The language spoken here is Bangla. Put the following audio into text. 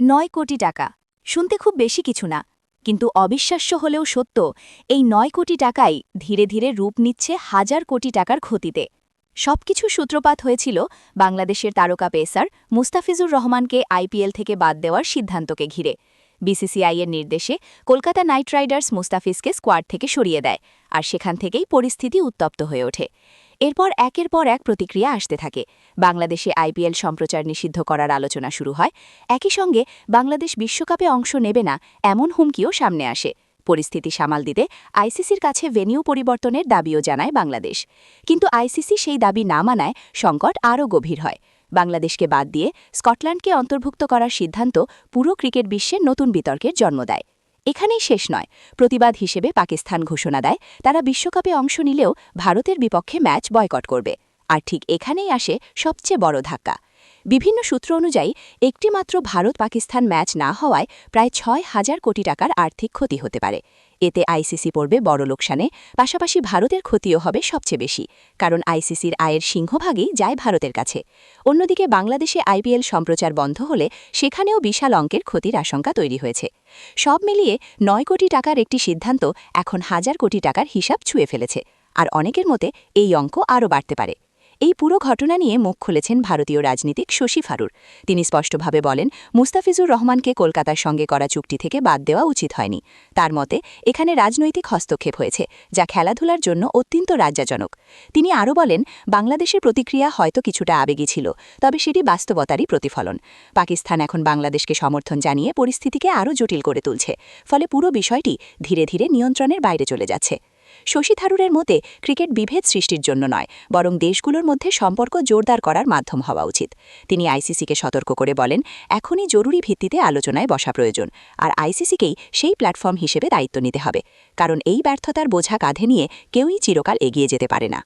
৯ কোটি টাকা শুনতে খুব বেশি কিছু না, কিন্তু অবিশ্বাস্য হলেও সত্য, এই ৯ কোটি টাকাই ধীরে ধীরে রূপ নিচ্ছে হাজার কোটি টাকার ক্ষতিতে। সবকিছু সূত্রপাত হয়েছিল বাংলাদেশের তারকা পেসার মুস্তাফিজুর রহমানকে আইপিএল থেকে বাদ দেওয়ার সিদ্ধান্তকে ঘিরে। বিসিসিআইয়ের নির্দেশে কলকাতা নাইট রাইডার্স মুস্তাফিজকে স্কোয়াড থেকে সরিয়ে দেয়, আর সেখান থেকেই পরিস্থিতি উত্তপ্ত হয়ে ওঠে। এরপর একের পর এক প্রতিক্রিয়া আসতে থাকে। বাংলাদেশে আইপিএল সম্প্রচার নিষিদ্ধ করার আলোচনা শুরু হয়। একই সঙ্গে বাংলাদেশ বিশ্বকাপে অংশ নেবে না এমন হুমকিও সামনে আসে। পরিস্থিতি সামাল দিতে আইসিসির কাছে ভেন্যু পরিবর্তনের দাবিও জানায় বাংলাদেশ। কিন্তু আইসিসি সেই দাবি না মানায় সংকট আরও গভীর হয়। বাংলাদেশকে বাদ দিয়ে স্কটল্যান্ডকে অন্তর্ভুক্ত করার সিদ্ধান্ত পুরো ক্রিকেট বিশ্বে নতুন বিতর্কের জন্ম দেয়। এখানেই শেষ নয়, প্রতিবাদ হিসেবে পাকিস্তান ঘোষণা দেয় তারা বিশ্বকাপে অংশ নিলেও ভারতের বিপক্ষে ম্যাচ বয়কট করবে। আর ঠিক এখানেই আসে সবচেয়ে বড় ধাক্কা। বিভিন্ন সূত্র অনুযায়ী একটিমাত্র ভারত পাকিস্তান ম্যাচ না হওয়ায় প্রায় ৬,০০০ কোটি টাকার আর্থিক ক্ষতি হতে পারে। এতে আইসিসি পড়বে বড় লোকসানে, পাশাপাশি ভারতের ক্ষতিও হবে সবচেয়ে বেশি, কারণ আইসিসির আয়ের সিংহভাগই যায় ভারতের কাছে। অন্যদিকে বাংলাদেশে আইপিএল সম্প্রচার বন্ধ হলে সেখানেও বিশাল অঙ্কের ক্ষতির আশঙ্কা তৈরি হয়েছে। সব মিলিয়ে ৯ কোটি টাকার একটি সিদ্ধান্ত এখন হাজার কোটি টাকার হিসাব ছুঁয়ে ফেলেছে, আর অনেকের মতে এই অঙ্ক আরও বাড়তে পারে। এই পুরো ঘটনা নিয়ে মুখ খুলেছেন ভারতীয় রাজনীতিক শশী থারুর। তিনি স্পষ্টভাবে বলেন, মুস্তাফিজুর রহমানকে কলকাতার সঙ্গে করা চুক্তি থেকে বাদ দেওয়া উচিত হয়নি। তার মতে এখানে রাজনৈতিক হস্তক্ষেপ হয়েছে, যা খেলাধুলার জন্য অত্যন্ত লজ্জাজনক। তিনি আরও বলেন, বাংলাদেশের প্রতিক্রিয়া হয়তো কিছুটা আবেগী ছিল, তবে সেটি বাস্তবতারই প্রতিফলন। পাকিস্তান এখন বাংলাদেশকে সমর্থন জানিয়ে পরিস্থিতিকে আরও জটিল করে তুলছে, ফলে পুরো বিষয়টি ধীরে ধীরে নিয়ন্ত্রণের বাইরে চলে যাচ্ছে। শশী থারুরের মতে ক্রিকেট বিভেদ সৃষ্টির জন্য নয়, বরং দেশগুলোর মধ্যে সম্পর্ক জোরদার করার মাধ্যম হওয়া উচিত। তিনি আইসিসিকে সতর্ক করে বলেন, এখনই জরুরি ভিত্তিতে আলোচনায় বসা প্রয়োজন, আর আইসিসিকেই সেই প্ল্যাটফর্ম হিসেবে দায়িত্ব নিতে হবে, কারণ এই ব্যর্থতার বোঝা কাঁধে নিয়ে কেউই চিরকাল এগিয়ে যেতে পারে না।